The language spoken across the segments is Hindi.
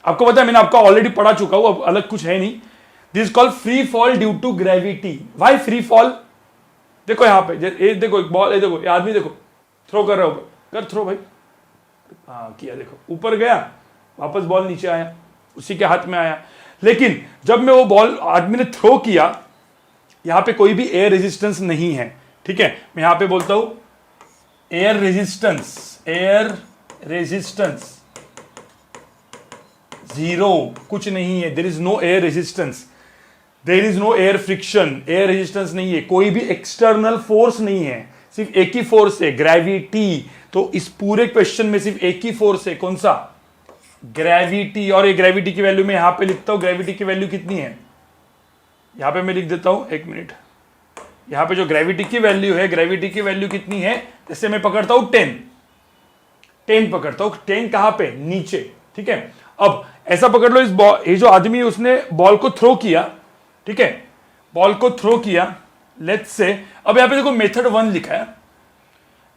आपको पता है मैंने आपका ऑलरेडी पढ़ा चुका हूं, अब अलग कुछ है नहीं। This called free fall due to gravity. Why free fall? देखो यहां पे ये देखो एक बॉल, ये देखो ये आदमी देखो थ्रो कर रहा है, ऊपर कर थ्रो भाई, हाँ किया, देखो ऊपर गया, वापस बॉल नीचे आया, उसी के हाथ में आया। लेकिन जब मैं वो बॉल आदमी ने थ्रो किया, यहां पे कोई भी एयर रेजिस्टेंस नहीं है, ठीक है। मैं यहां पे बोलता हूं एयर रेजिस्टेंस जीरो, कुछ नहीं है। There is no air resistance, there is no air friction, air resistance नहीं है, कोई भी एक्सटर्नल फोर्स नहीं है, सिर्फ एक ही फोर्स है, ग्रेविटी। तो इस पूरे क्वेश्चन में सिर्फ एक ही फोर्स है, कौन सा? ग्रेविटी। और ये ग्रेविटी की वैल्यू मैं यहां पे लिखता हूं, ग्रेविटी की वैल्यू कितनी है यहां पे मैं लिख देता हूं, एक मिनट। यहां पे जो ग्रेविटी की वैल्यू है, ग्रेविटी की वैल्यू कितनी है? जैसे मैं पकड़ता हूं 10 पकड़ता हूं, 10 कहां पे? नीचे, ठीक है। अब ऐसा पकड़ लो, इस बॉल, ये जो आदमी उसने बॉल को थ्रो किया, ठीक है, बॉल को थ्रो किया, लेट्स से, अब यहां पे देखो मेथड 1 लिखा है,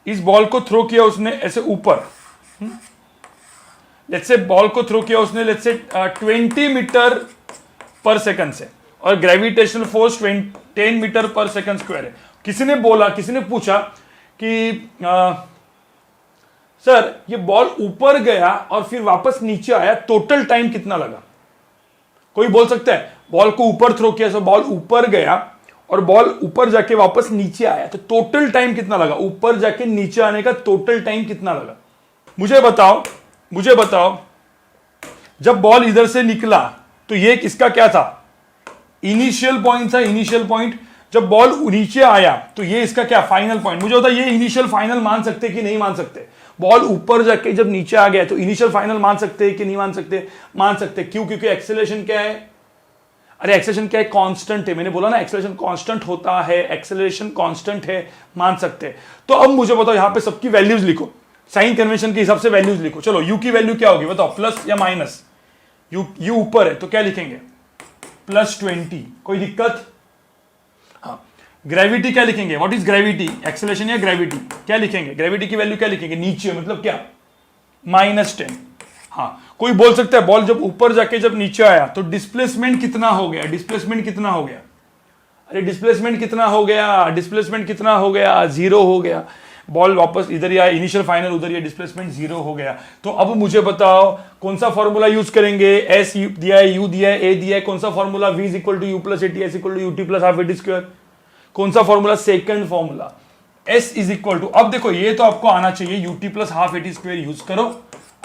इस बॉल को थ्रो किया उसने ऐसे ऊपर, लेट्स से बॉल को थ्रो किया उसने let's say 20 metre per second से, और gravitational force 10 meter per second square है। किसी ने बोला, किसी ने पूछा कि सर ये बॉल ऊपर गया और फिर वापस नीचे आया, टोटल टाइम कितना लगा? कोई बोल सकता है बॉल को ऊपर थ्रो किया, सो बॉल ऊपर गया और बॉल ऊपर जाके वापस नीचे आया, तो टोटल टाइम कितना लगा? ऊपर जाके नीचे आने का टोटल टाइम कितना लगा? मुझे बताओ जब बॉल इधर से निकला तो ये किसका क्या था? इनिशियल पॉइंट था, इनिशियल पॉइंट। जब बॉल नीचे आया तो ये इसका क्या? Final point. मुझे बताओ ये इनिशियल फाइनल मान सकते कि नहीं मान सकते? बॉल ऊपर जाके जब नीचे आ गया तो इनिशियल फाइनल मान सकते हैं कि नहीं मान सकते? मान सकते। क्यों? क्योंकि एक्सेलरेशन क्या है? अरे एक्सेलरेशन क्या है? कांस्टेंट है। मैंने बोला ना एक्सेलरेशन कांस्टेंट होता है, एक्सेलरेशन कांस्टेंट है, मान सकते हैं। तो अब मुझे बताओ यहां पे सबकी वैल्यूज लिखो, साइन कन्वेंशन के हिसाब से वैल्यूज लिखो। चलो यू की वैल्यू क्या होगी बताओ, प्लस या माइनस? यू ऊपर है तो क्या लिखेंगे? +20। कोई दिक्कत? हाँ। ग्रेविटी क्या लिखेंगे? What is gravity? एक्सेलरेशन या ग्रेविटी? क्या लिखेंगे? ग्रेविटी की वैल्यू क्या लिखेंगे? नीचे, मतलब क्या? -10। हाँ। कोई बोल सकता है बॉल जब ऊपर जाके जब नीचे आया तो डिस्प्लेसमेंट कितना हो गया? डिस्प्लेसमेंट कितना हो गया? अरे डिस्प्लेसमेंट कितना हो गया? डिस्प्लेसमेंट कितना हो गया? 0 हो गया। बॉल वापस इधर या इनिशियल फाइनल उधर, या डिस्प्लेसमेंट 0 हो गया। तो अब मुझे बताओ कौन सा फॉर्मूला यूज करेंगे? एस दिया है, यू दिया है, ए दिया है, कौन सा formula? v = u + at s = ut + ½ at²। कौन सा फॉर्मूला? Second formula. s = अब देखो ये तो आपको आना चाहिए, ut + ½ at² यूज करो।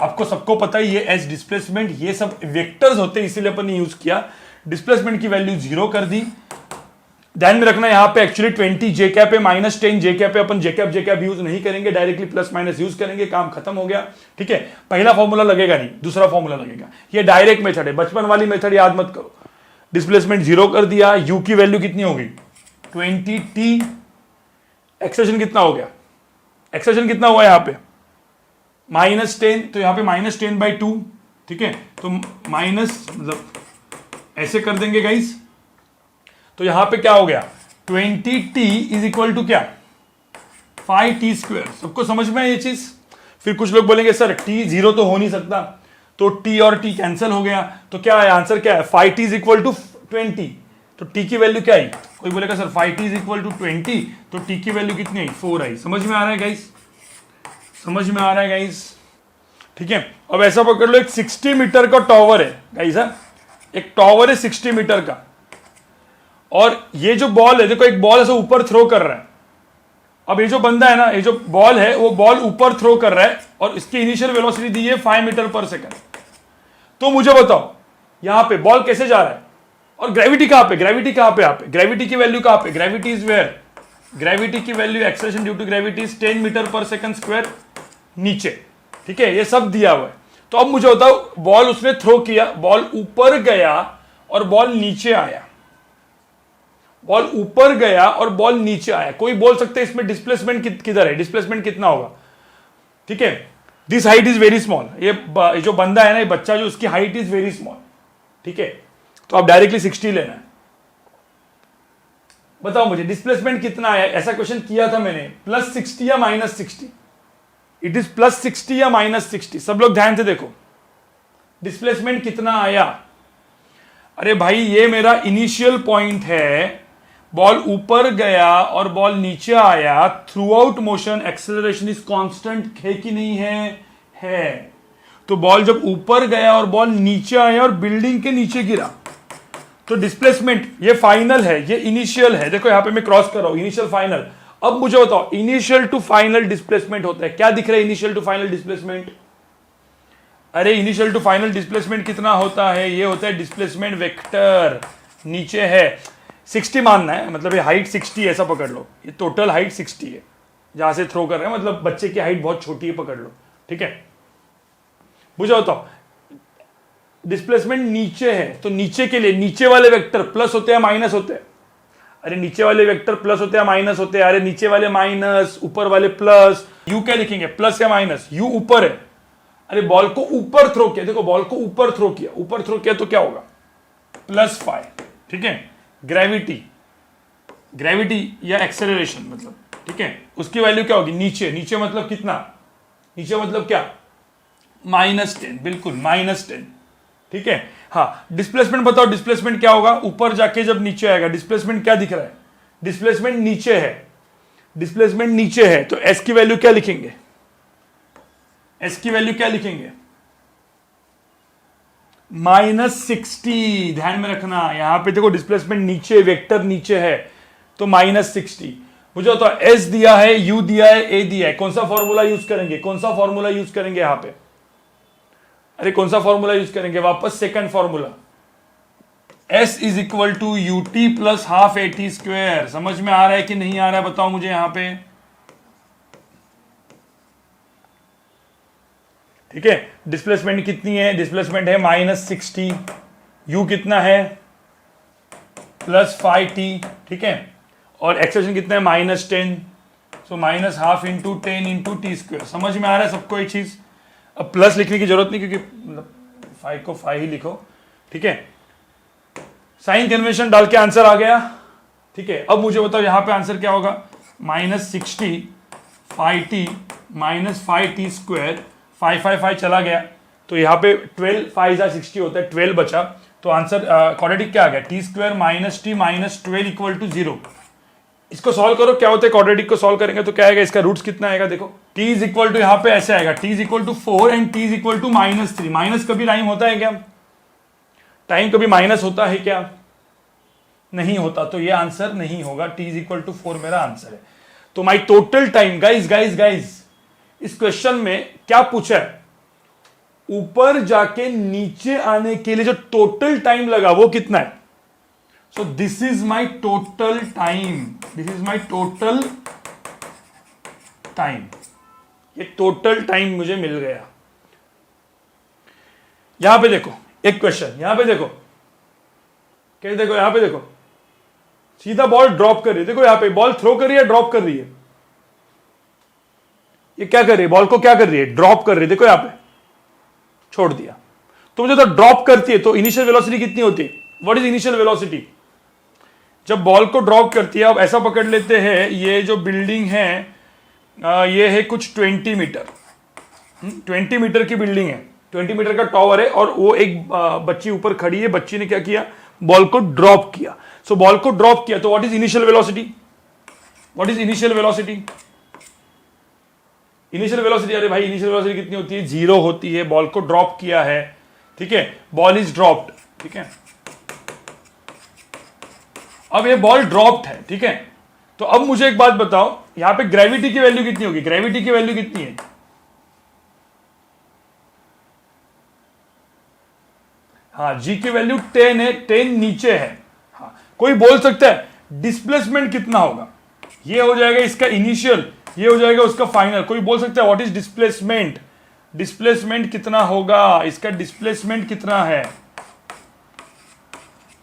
आपको सबको पता है ये s डिस्प्लेसमेंट, ये सब वेक्टर्स होते हैं, इसीलिए अपन ने यूज किया। डिस्प्लेसमेंट की वैल्यू 0 कर दी। ध्यान में रखना यहां पे एक्चुअली 20 j कैप है, -10 j कैप है। अपन j कैप यूज नहीं करेंगे, डायरेक्टली प्लस माइनस यूज करेंगे, काम खत्म हो गया। ठीक है, पहला फॉर्मूला लगेगा नहीं, दूसरा फॉर्मूला लगेगा। ये डायरेक्ट मेथड है, बचपन वाली मेथड याद मत करो। डिस्प्लेसमेंट 0 कर दिया, u की वैल्यू कितनी होगी? 20t। एक्सेलरेशन कितना हो गया? एक्सेलरेशन कितना हुआ यहां पे? -10, तो यहां पे -10/2। ठीक है, तो माइनस मतलब ऐसे कर देंगे गाइस, तो यहां पे क्या हो गया? 20t = क्या? 5t²। सबको समझ में है ये चीज? फिर कुछ लोग बोलेंगे सर t 0 तो हो नहीं सकता, तो t और t कैंसिल हो गया, तो क्या है आंसर? क्या है? 5t = 20। तो t की वैल्यू क्या आई? कोई बोलेगा सर 5t = 20, तो t की वैल्यू कितनी आई? 4 आई। समझ में आ रहा है गाइस? समझ में आ रहा है गाइस? ठीक है, अब ऐसा पकड़ लो, एक 60 मीटर का टॉवर है गाइस, एक टॉवर है 60 मीटर का, और ये जो बॉल है, देखो एक बॉल ऐसे ऊपर थ्रो कर रहा है। अब ये जो बंदा है ना, ये जो बॉल है, वो बॉल ऊपर थ्रो कर रहा है और इसकी इनिशियल वेलोसिटी दी है 5 मीटर पर सेकंड। तो मुझे बताओ यहां पे बॉल कैसे जा रहा है, और ग्रेविटी कहां पे? ग्रेविटी कहां पे? यहां पे ग्रेविटी की वैल्यू कहां पे? Gravity is where? ग्रेविटी की value, acceleration due to gravity is 10 meter per second square, नीचे। ठीक है, ये सब दिया हुआ है। तो अब मुझे बताओ, बॉल उसने थ्रो किया, बॉल ऊपर गया और बॉल नीचे आया, बॉल ऊपर गया और बॉल नीचे आया। कोई बोल सकते हैं इसमें डिस्प्लेसमेंट किधर है? डिस्प्लेसमेंट कितना होगा? ठीक है, this height is very small. ये जो बंदा है ना, ये बच्चा जो, उसकी हाइट इज वेरी स्मॉल। ठीक है, तो आप डायरेक्टली 60 लेना है। बताओ मुझे डिस्प्लेसमेंट कितना है? ऐसा क्वेश्चन किया था मैंने, +60 या -60? इट इज +60 या -60? सब लोग ध्यान से देखो, डिस्प्लेसमेंट कितना आया? अरे भाई ये मेरा इनिशियल पॉइंट है, बॉल ऊपर गया और बॉल नीचे आया, through out motion acceleration is constant है कि नहीं है। तो बॉल जब ऊपर गया और बॉल नीचे आया और बिल्डिंग के नीचे गिरा, तो डिस्प्लेसमेंट, ये फाइनल है, ये इनिशियल है, देखो यहां पे मैं क्रॉस कर रहा हूं, इनिशियल फाइनल। अब मुझे बताओ इनिशियल टू फाइनल डिस्प्लेसमेंट होता है, क्या दिख रहा है इनिशियल टू फाइनल डिस्प्लेसमेंट? अरे इनिशियल टू फाइनल डिस्प्लेसमेंट कितना होता है? ये होता है डिस्प्लेसमेंट वेक्टर, नीचे है 60 मानना है, मतलब ये हाइट 60 है, ऐसा पकड़ लो, ये टोटल हाइट 60 है जहां से थ्रो कर रहे हैं, मतलब बच्चे की हाइट बहुत छोटी है, पकड़ लो, ठीक है। मुझे बताओ डिस्प्लेसमेंट नीचे है, तो नीचे के लिए नीचे वाले वेक्टर प्लस होते हैं माइनस होते हैं? अरे नीचे वाले वेक्टर प्लस होते हैं माइनस होते हैं? अरे नीचे वाले माइनस, ऊपर वाले प्लस। यू क्या लिखेंगे, प्लस या माइनस? यू ऊपर है, अरे बॉल को ऊपर थ्रो किया, देखो बॉल को ऊपर थ्रो किया, ऊपर थ्रो किया तो क्या होगा? +5, ठीक है। ग्रेविटी, ग्रेविटी या एक्सेलरेशन मतलब, ठीक है, उसकी वैल्यू क्या होगी? नीचे, नीचे मतलब कितना? नीचे मतलब क्या? -10, बिल्कुल -10, ठीक है। हाँ, डिस्प्लेसमेंट बताओ, डिस्प्लेसमेंट क्या होगा? ऊपर जाके जब नीचे आएगा, डिस्प्लेसमेंट क्या दिख रहा है? डिस्प्लेसमेंट नीचे है, डिस्प्लेसमेंट नीचे है, तो एस की वैल्यू क्या लिखेंगे? एस की वैल्यू क्या लिखेंगे? -60, ध्यान में रखना, यहां पे देखो डिस्प्लेसमेंट नीचे, वेक्टर नीचे है, तो -60। मुझे बताओ एस दिया है, यू दिया है, ए दिया है, कौन सा फॉर्मूला यूज करेंगे? कौन सा फॉर्मूला यूज करेंगे यहां पे? अरे कौन सा फॉर्मूला यूज करेंगे? वापस second formula, S is equal to u t plus half a t square. समझ में आ रहा है कि नहीं आ रहा है बताओ मुझे यहां पे, ठीक है। डिस्प्लेसमेंट कितनी है? डिस्प्लेसमेंट है -60, u कितना है? +5t, ठीक है, और एक्सेलरेशन कितना है? -10, सो -12 इंटू 10 इंटू टी स्क्वेयर। समझ में आ रहा है सबको ये चीज? अब प्लस लिखने की जरूरत नहीं, क्योंकि 5 को 5 ही लिखो, ठीक है। साइन कन्वेंशन डाल के आंसर आ गया, ठीक है। अब मुझे बताओ यहां पे आंसर क्या होगा? -60 5t -5t स्क्वायर, 5 चला गया, तो यहाँ पे 12 5 60 होता है, 12 बचा, तो आंसर क्वाड्रेटिक क्या आ गया? T square -t -12 equal to 0। इसको सॉल्व करो, क्या होता है क्वाड्रेटिक को सॉल्व करेंगे तो क्या आएगा? इसका रूट्स कितना आएगा? देखो t इज इक्वल टू, यहाँ पे ऐसे आएगा t is equal to 4 and t is equal to -3। Minus कभी टाइम होता है क्या? टाइम कभी माइनस होता है क्या? नहीं होता, तो ये आंसर नहीं होगा, t इज इक्वल टू 4 मेरा आंसर है। तो माई टोटल टाइम, गाइज इस क्वेश्चन में क्या पूछा है? ऊपर जाके नीचे आने के लिए जो टोटल टाइम लगा वो कितना है? So this is my total time, this is my total time, ये टोटल टाइम मुझे मिल गया। यहां पे देखो एक क्वेश्चन, यहां पे देखो, क्या देखो, यहां पे देखो, सीधा बॉल ड्रॉप कर रही है, देखो यहां पे बॉल थ्रो कर रही है, ड्रॉप कर रही है, ये क्या कर रही है? बॉल को क्या कर रही है? ड्रॉप कर रही है, देखो यहां पे छोड़ दिया। तो मुझे तो ड्रॉप करती है तो इनिशियल वेलोसिटी कितनी होती है? What is initial velocity? जब बॉल को ड्रॉप करती है, अब ऐसा पकड़ लेते हैं, ये जो बिल्डिंग है ये है कुछ 20 मीटर, 20 मीटर की बिल्डिंग है, 20 मीटर का टावर है, और वो एक बच्ची ऊपर खड़ी है, बच्ची ने क्या किया? बॉल को ड्रॉप किया। सो बॉल को ड्रॉप किया, तो what is initial velocity? What is initial velocity? Initial velocity, अरे भाई इनिशियल वेलोसिटी कितनी होती है? 0 होती है। बॉल को ड्रॉप किया है, ठीक है, बॉल इज ड्रॉप्ड, ठीक है। अब ये बॉल ड्रॉप्ड है, ठीक है, तो अब मुझे एक बात बताओ, यहां पे ग्रेविटी की वैल्यू कितनी होगी? ग्रेविटी की वैल्यू कितनी है? हाँ, जी की वैल्यू 10 है, 10 नीचे है। हाँ, कोई बोल सकता है डिस्प्लेसमेंट कितना होगा? ये हो जाएगा इसका इनिशियल, ये हो जाएगा उसका फाइनल। कोई बोल सकता है व्हाट इज डिस्प्लेसमेंट? डिस्प्लेसमेंट कितना होगा? इसका डिस्प्लेसमेंट कितना है?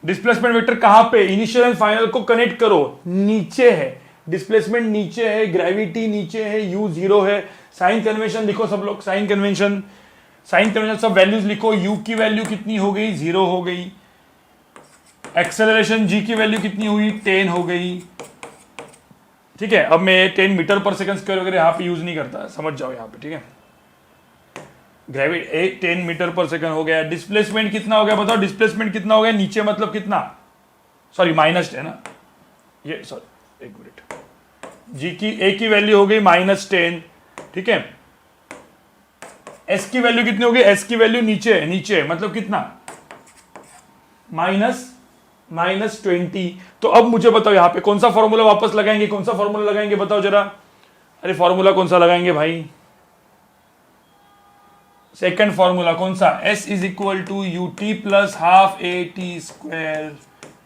डिस्प्लेसमेंट वेक्टर कहां पे? इनिशियल एंड फाइनल को कनेक्ट करो, नीचे है, डिस्प्लेसमेंट नीचे है, ग्रेविटी नीचे है, u 0 है। साइन कन्वेंशन लिखो सब लोग, साइन कन्वेंशन, साइन कन्वेंशन सब वैल्यूज लिखो। u की वैल्यू कितनी हो गई? 0 हो गई। एक्सेलरेशन g की वैल्यू कितनी हुई? 10 हो गई, ठीक है। अब मैं 10 मीटर पर सेकंड स्क्वायर वगैरह यहां पे यूज नहीं करता, समझ जाओ यहां पे, ठीक है। ग्रेविटी 10 मीटर पर सेकंड हो गया। डिस्प्लेसमेंट कितना हो गया बताओ, डिस्प्लेसमेंट कितना हो गया नीचे, मतलब कितना, सॉरी माइनस है ना ये, सॉरी एक मिनट, जी की ए की वैल्यू हो गई -10, ठीक है। एस की वैल्यू कितनी होगी, एस की वैल्यू नीचे है, नीचे मतलब कितना, -20। तो अब मुझे बताओ यहां पे कौन सा फॉर्मूला वापस लगाएंगे, कौन सा फॉर्मूला लगाएंगे बताओ जरा, अरे फॉर्मूला कौन सा लगाएंगे भाई, सेकंड फॉर्मूला कौन सा, S is equal to ut plus half AT²,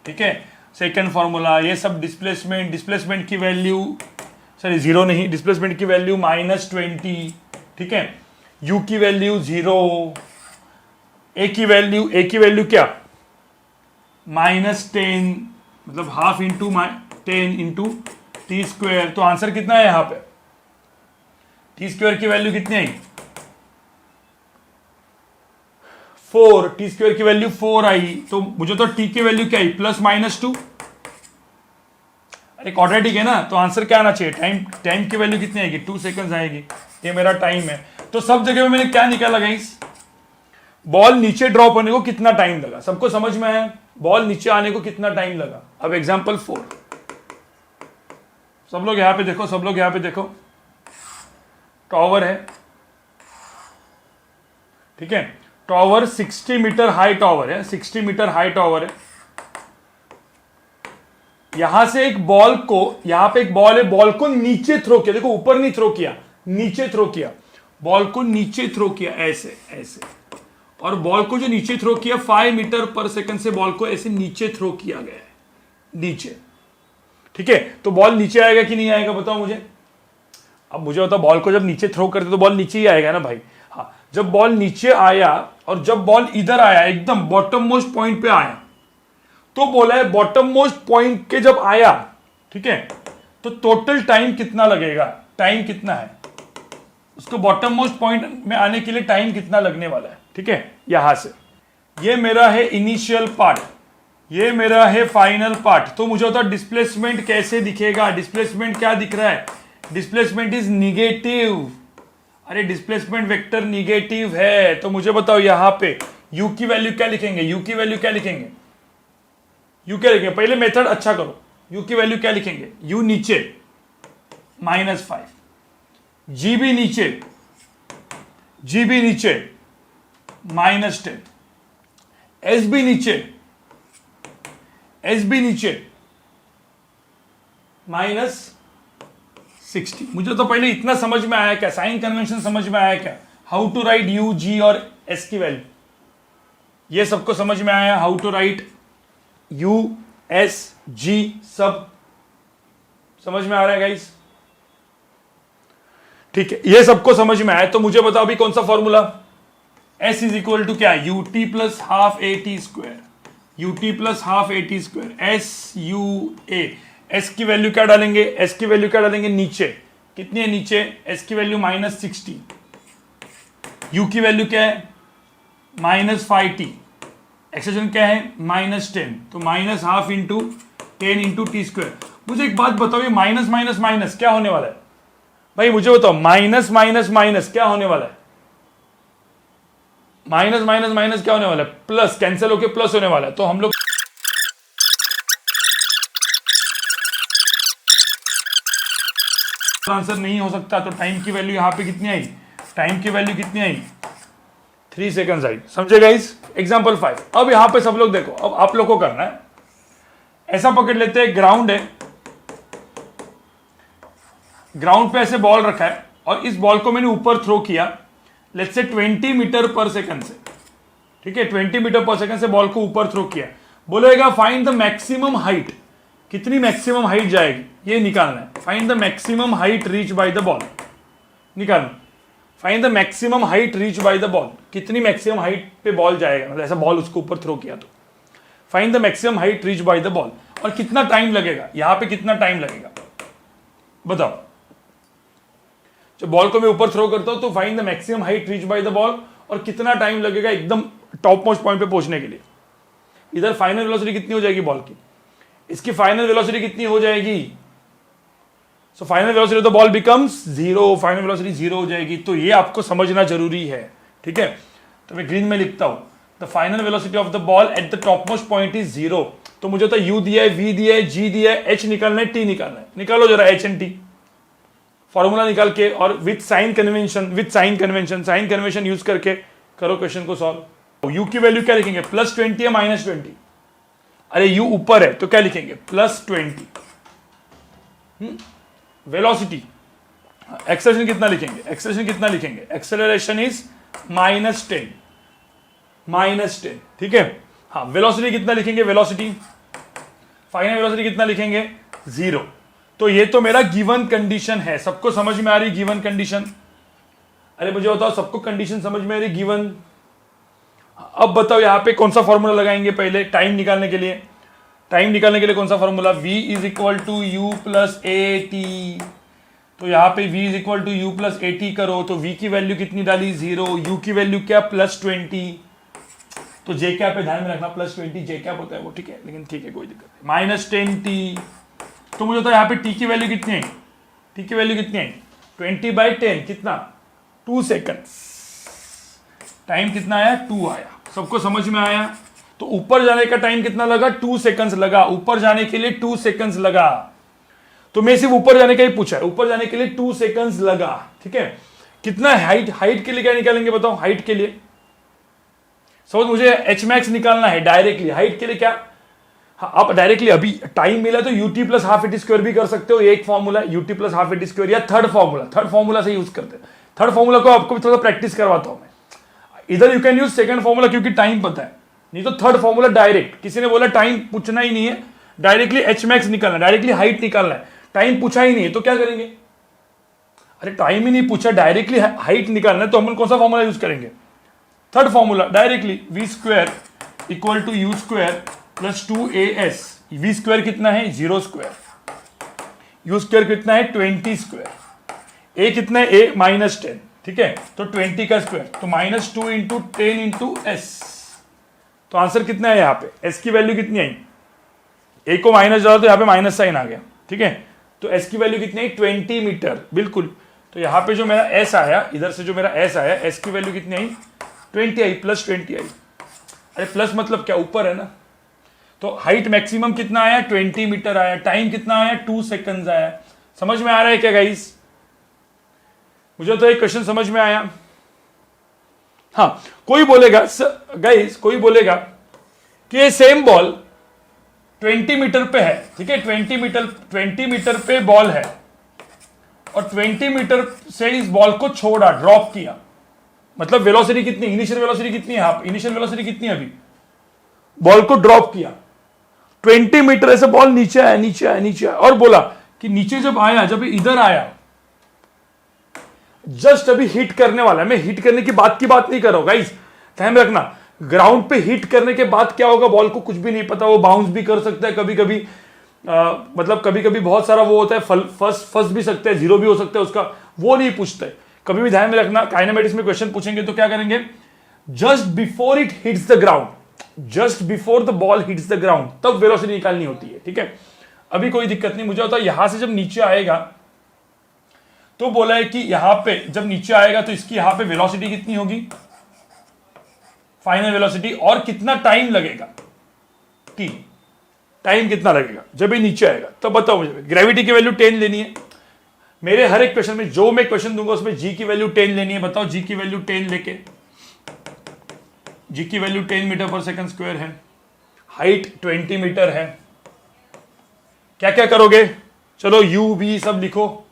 ठीक है। सेकंड फॉर्मूला, ये सब डिस्प्लेसमेंट की वैल्यू, सॉरी जीरो नहीं, डिस्प्लेसमेंट की वैल्यू -20, ठीक है। u की वैल्यू 0, a की वैल्यू क्या, -10, मतलब हाफ इंटू 10 इंटू T²। तो आंसर कितना है यहां पे, T² की वैल्यू कितनी आई, 4, T² की वैल्यू 4 आई। तो मुझे तो T की वैल्यू क्या आई, +-2, अरे क्वाड्रेटिक है ना, तो आंसर क्या आना चाहिए, टाइम की वैल्यू कितनी आएगी, 2 सेकंड्स आएगी, ये मेरा टाइम है। तो सब जगह में मैंने क्या निकाला गाइस, बॉल नीचे ड्रॉप होने को कितना टाइम लगा, सबको समझ में आया, बॉल नीचे आने को कितना टाइम लगा। अब एग्जांपल 4, सब लोग यहां पे देखो, सब लोग यहां पे देखो, टॉवर है, ठीक है, टॉवर 60 मीटर हाई टॉवर है, 60 मीटर हाई टॉवर है। यहां से एक बॉल को, यहां पे एक बॉल है, बॉल को नीचे थ्रो किया, देखो ऊपर नहीं थ्रो किया, नीचे थ्रो किया, बॉल को नीचे थ्रो किया, ऐसे ऐसे, और बॉल को जो नीचे थ्रो किया 5 मीटर पर सेकंड से बॉल को ऐसे नीचे थ्रो किया गया है, नीचे, ठीक है। तो बॉल नीचे आएगा कि नहीं आएगा बताओ मुझे, अब मुझे बताओ, बॉल को जब नीचे थ्रो करते तो बॉल नीचे ही आएगा ना भाई, हाँ। जब बॉल नीचे आया और जब बॉल इधर आया, एकदम बॉटम मोस्ट पॉइंट पे आया, तो बोला है बॉटम मोस्ट पॉइंट के जब आया, ठीक है, तो टोटल टाइम कितना लगेगा, टाइम कितना है उसको बॉटम मोस्ट पॉइंट में आने के लिए, टाइम कितना लगने वाला है, ठीक है। यहां से ये मेरा है इनिशियल पार्ट, ये मेरा है फाइनल पार्ट। तो मुझे होता डिस्प्लेसमेंट कैसे दिखेगा, डिस्प्लेसमेंट क्या दिख रहा है, डिस्प्लेसमेंट इज निगेटिव, अरे डिस्प्लेसमेंट वेक्टर निगेटिव है। तो मुझे बताओ यहां पे u की वैल्यू क्या लिखेंगे, u की वैल्यू क्या लिखेंगे, u क्या लिखेंगे, पहले मेथड अच्छा करो, u की वैल्यू क्या लिखेंगे, u नीचे -5, g भी नीचे -10, s भी नीचे -60। मुझे तो पहले इतना समझ में आया क्या, साइन कन्वेंशन समझ में आया क्या, how to write u, g और s की वैल्यू, ये सबको समझ में आया, how to write u, s, g, सब समझ में आ रहा है गाइस, ठीक है, ये सबको समझ में आया। तो मुझे बताओ अभी कौन सा formula, s is equal to क्या, ut plus half AT², ut plus half AT², SUA। s की वैल्यू क्या डालेंगे, s की वैल्यू क्या डालेंगे, नीचे कितनी है, नीचे s की वैल्यू -60, u की वैल्यू क्या है -5t, एक्सेशन क्या है -10, तो -12 इंटू 10 इंटू T²। मुझे एक बात बताओ, ये माइनस माइनस माइनस क्या होने वाला है भाई, मुझे बताओ माइनस माइनस माइनस क्या होने वाला है, माइनस माइनस माइनस क्या होने वाला है, प्लस, कैंसिल होके प्लस होने वाला है। तो हम लोग आंसर नहीं हो सकता। तो टाइम की वैल्यू यहां पे कितनी आई, टाइम की वैल्यू कितनी आई, 3 सेकंड्स आई, समझे गाइस। एग्जांपल 5, अब यहां पे सब लोग देखो, अब आप लोग को करना है, ऐसा पकड़ लेते हैं, ग्राउंड है, ग्राउंड पे ऐसे बॉल रखा है और इस बॉल को मैंने ऊपर थ्रो किया, let's say 20 metre per second से, ठीक है, 20 मीटर पर सेकंड से बॉल को ऊपर थ्रो किया, बोलेगा फाइंड द मैक्सिमम हाइट, कितनी मैक्सिमम हाइट जाएगी ये निकालना है, find the maximum height reach by the ball, निकालना, find the maximum height reach by the ball, कितनी मैक्सिमम हाइट पे बॉल जाएगा, मतलब ऐसा बॉल उसको ऊपर थ्रो किया तो find the maximum height reach by the ball, और कितना टाइम लगेगा, यहां पे कितना टाइम लगेगा बताओ। जब बॉल को मैं ऊपर थ्रो करता हूं तो find the maximum height reach by the ball, और कितना टाइम लगेगा एकदम टॉप मोस्ट पॉइंट पे पहुंचने के लिए। इधर फाइनल वेलोसिटी कितनी हो जाएगी बॉल की, इसकी फाइनल वेलोसिटी कितनी हो जाएगी, so final velocity of the ball becomes 0, final velocity 0 हो जाएगी। तो ये आपको समझना जरूरी है, ठीक है, तो मैं ग्रीन में लिखता हूं the final velocity of the ball at the top most point is 0। तो मुझे तो u दिया है, v दिया है, g दिया है, h निकालना है, t निकालना है। निकालो जरा h एंड t फॉर्मूला निकाल के, और विथ साइन कन्वेंशन यूज करके करो क्वेश्चन को सॉल्व। u की वैल्यू क्या लिखेंगे, +20 या -20? अरे u ऊपर है तो क्या लिखेंगे, +20। वेलोसिटी, एक्सेलरेशन कितना लिखेंगे, एक्सेलरेशन इज -10, ठीक है। हाँ, वेलोसिटी कितना लिखेंगे, फाइनल वेलोसिटी कितना लिखेंगे, 0। तो ये तो मेरा गिवन कंडीशन है। सबको समझ में आ रही गिवन कंडीशन? अरे मुझे बताओ, सबको कंडीशन समझ में आ रही गिवन? अब बताओ यहां पे कौन सा फॉर्मूला लगाएंगे पहले टाइम निकालने के लिए? कौन सा formula, v is equal to u plus a t. तो यहां पे v is equal to u plus a t करो, तो v की वैल्यू कितनी डाली, 0, u की वैल्यू क्या, +20। तो जे कैप पे ध्यान में रखना, +20 जे कैप होता है वो, ठीक है, लेकिन ठीक है कोई दिक्कत नहीं, -10t। तो मुझे तो यहाँ पे t की वैल्यू कितनी है, 20/10 कितना, 2 सेकंड। टाइम कितना आया, 2 आया। सबको समझ में आया? तो ऊपर जाने का टाइम कितना लगा, 2 सेकंड्स लगा। ऊपर जाने के लिए 2 सेकंड्स लगा। तो मैं सिर्फ ऊपर जाने का ही पूछा है, ऊपर जाने के लिए 2 सेकंड्स लगा, ठीक है। कितना हाइट के लिए क्या निकालेंगे बताओ, हाइट के लिए सपोज मुझे एच मैक्स निकालना है डायरेक्टली, हाइट के लिए क्या, हाँ, आप डायरेक्टली अभी टाइम मिला तो ut + ½ भी कर सकते हो, एक फॉर्मूला ut + ½ या थर्ड फॉर्मूला से यूज करते हैं। थर्ड फॉर्मूला को आपको थोड़ा प्रैक्टिस करवाता हूं मैं। इधर you can use second formula क्योंकि टाइम पता है, नहीं तो थर्ड फॉर्मूला डायरेक्ट। किसी ने बोला टाइम पूछना ही नहीं है, डायरेक्टली एच मैक्स निकालना, डायरेक्टली हाइट निकालना है, टाइम पूछा ही नहीं है तो क्या करेंगे? अरे टाइम ही नहीं पूछा, डायरेक्टली हाइट निकालना है, तो हम कौन सा फॉर्मूला यूज करेंगे, third formula, directly v² = u² + 2as। v² कितना है, 0², u² कितना है, 20², a कितना है, a -10, ठीक है, तो 20 का स्क्वायर, तो -2 × 10 × s। तो आंसर कितना है यहाँ पे, s की वैल्यू कितनी आई, a को माइनस डाला तो यहाँ पे माइनस साइन आ गया, ठीक है। तो s की वैल्यू कितनी आई, 20 मीटर, बिल्कुल। तो यहाँ पे जो मेरा s आया, इधर से जो मेरा s आया, s की वैल्यू कितनी आई, 20 आई, +20 आई। अरे प्लस मतलब क्या, ऊपर है ना। तो हाइट मैक्सिमम कितना आया, 20 मीटर आया। टाइम कितना आया, 2 सेकंड्स आया। समझ में आ रहा है क्या गाइस? मुझे तो एक क्वेश्चन समझ में आया। हाँ, कोई बोलेगा गाइस, कोई बोलेगा कि ये सेम बॉल 20 मीटर पे है, ठीक है, 20 मीटर पे बॉल है और 20 मीटर से इस बॉल को छोड़ा, ड्रॉप किया, मतलब वेलोसिटी कितनी, इनिशियल वेलोसिटी कितनी है, आप इनिशियल वेलोसिटी कितनी है, अभी बॉल को ड्रॉप किया 20 मीटर से, बॉल नीचे आया और बोला कि नीचे जब आया, जब इधर आया, जस्ट अभी हिट करने वाला है। मैं हिट करने की बात नहीं कर रहा हूं गाइस, ध्यान में रखना। ग्राउंड पे हिट करने के बाद क्या होगा, बॉल को कुछ भी नहीं पता, वो बाउंस भी कर सकता है कभी कभी, मतलब कभी कभी बहुत सारा वो होता है, फर्स्ट भी सकता है, 0 भी हो सकता है उसका, वो नहीं पूछता है कभी भी। ध्यान में रखना, काइनेमेटिक्स में क्वेश्चन पूछेंगे तो क्या करेंगे, just before it hits the ground, just before the ball hits the ground, तब वेलोसिटी निकालनी होती है, ठीक है। अभी कोई दिक्कत नहीं। मुझे होता है यहां से जब नीचे आएगा, तो बोला है कि यहां पे जब नीचे आएगा तो इसकी यहां पे वेलोसिटी कितनी होगी, फाइनल वेलोसिटी, और कितना टाइम लगेगा, t टाइम कितना लगेगा जब ये नीचे आएगा। तब बताओ मुझे, ग्रेविटी की वैल्यू 10 लेनी है। मेरे हर एक क्वेश्चन में जो मैं क्वेश्चन दूंगा उसमें g की वैल्यू 10 लेनी है। बताओ g की वैल्यू 10 लेके, g की वैल्यू 10 मीटर/सेकंड स्क्वायर है, हाइट 20 मीटर है। क्या क्या करोगे, चलो u v सब लिखो,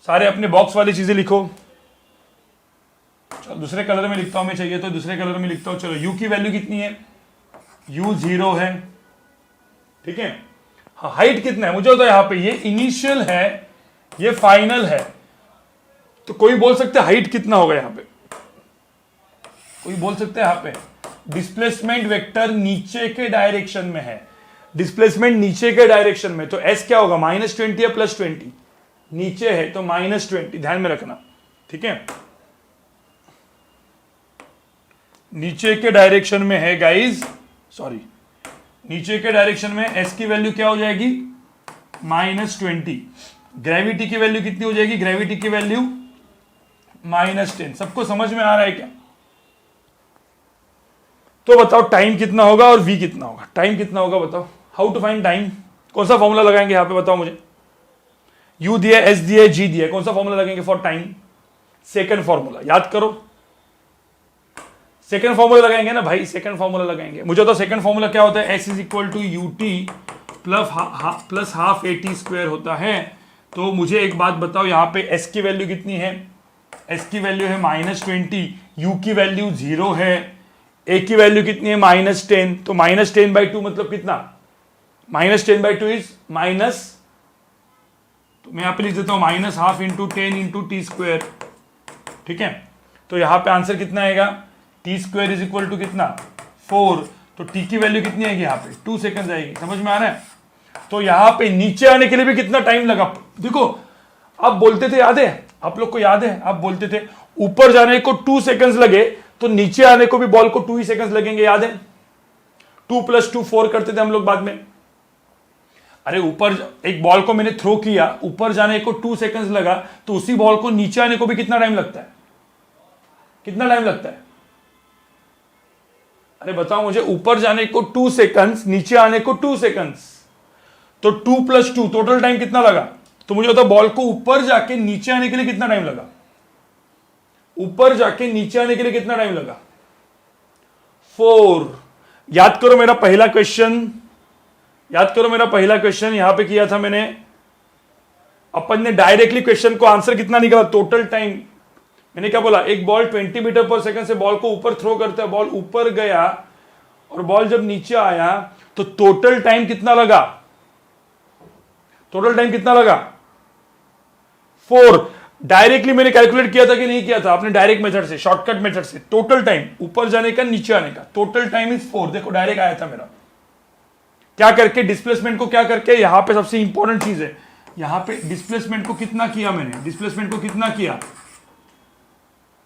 सारे अपने बॉक्स वाली चीजें लिखो। चलो दूसरे कलर में लिखता हूं, मैं चाहिए तो दूसरे कलर में लिखता हूं। चलो u की वैल्यू कितनी है, u 0 है, ठीक है। हाँ, हाइट कितना है, मुझे होता है यहां पे ये इनिशियल है, ये फाइनल है, तो कोई बोल सकते हैं हाइट कितना होगा यहां पे, कोई बोल सकते हैं यहां पे डिस्प्लेसमेंट वेक्टर नीचे के डायरेक्शन में है, डिस्प्लेसमेंट नीचे के डायरेक्शन में, तो s क्या होगा, -20 या +20, नीचे है तो -20, ध्यान में रखना, ठीक है। नीचे के डायरेक्शन में है गाइस, सॉरी, नीचे के डायरेक्शन में s की वैल्यू क्या हो जाएगी, -20। ग्रेविटी की वैल्यू कितनी हो जाएगी, ग्रेविटी की वैल्यू -10। सबको समझ में आ रहा है क्या, तो बताओ टाइम कितना होगा और v कितना होगा, टाइम कितना होगा बताओ, हाउ टू फाइंड टाइम, कौन सा फॉर्मूला लगाएंगे यहां पे बताओ मुझे, u दिया, s दिया, g दिया, कौन सा फॉर्मूला लगाएंगे फॉर टाइम, सेकंड फॉर्मूला याद करो, सेकंड फॉर्मूला लगाएंगे ना भाई, सेकंड फॉर्मूला लगाएंगे। मुझे तो सेकंड फॉर्मूला क्या होता है, s is equal to ut plus half a t square होता है। तो मुझे एक बात बताओ, यहां पे s की वैल्यू कितनी है, s की वैल्यू है -20, u की वैल्यू 0 है, a की वैल्यू कितनी है -10, तो -10/2 मतलब कितना, -10/2 इज माइनस, तो मैं यहां पे लिख देता हूं -12 इंटू 10 इंटू टी स्क्वायर, ठीक है। तो यहां पे आंसर कितना आएगा, t square is equal to कितना 4, तो टी की वैल्यू कितनी आएगी यहाँ पे 2 सेकंड आएगी, समझ में आ रहा है। तो यहां पे नीचे आने के लिए भी कितना टाइम लगा, देखो आप बोलते थे, याद है आप लोग को, याद है आप बोलते थे ऊपर जाने को 2 सेकंड्स लगे तो नीचे आने को भी बॉल को 2 ही सेकंड्स लगेंगे, याद है, 2 + 2 4 करते थे हम लोग बाद में। अरे ऊपर एक बॉल को मैंने थ्रो किया, ऊपर जाने को 2 सेकंड्स लगा, तो उसी बॉल को नीचे आने को भी कितना टाइम लगता है, कितना टाइम लगता है, अरे बताओ मुझे, ऊपर जाने को 2 सेकंड्स, नीचे आने को 2 सेकंड्स, तो 2 + 2 टोटल टाइम कितना लगा, तो मुझे बताओ बॉल को ऊपर जाके नीचे आने के लिए कितना टाइम लगा, ऊपर जाके नीचे आने के लिए कितना टाइम लगा 4। याद करो मेरा पहला क्वेश्चन, याद करो मेरा पहला क्वेश्चन यहां पे किया था मैंने, अपन ने डायरेक्टली क्वेश्चन को आंसर कितना निकाला, टोटल टाइम। मैंने क्या बोला, एक बॉल 20 मीटर पर सेकंड से बॉल को ऊपर थ्रो करता है, बॉल ऊपर गया और बॉल जब नीचे आया तो टोटल टाइम कितना लगा, टोटल टाइम कितना लगा 4। डायरेक्टली मैंने कैलकुलेट किया था कि नहीं किया था, आपने डायरेक्ट मेथड से, शॉर्टकट मेथड से, टोटल टाइम ऊपर जाने का नीचे आने का, टोटल टाइम इज 4, देखो डायरेक्ट आया था मेरा, क्या करके, डिस्प्लेसमेंट को क्या करके, यहां पे सबसे इंपॉर्टेंट चीज है, यहां पे डिस्प्लेसमेंट को कितना किया मैंने, डिस्प्लेसमेंट को कितना किया,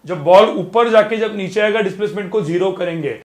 जब बॉल ऊपर जाके जब नीचे आएगा डिस्प्लेसमेंट को 0 करेंगे,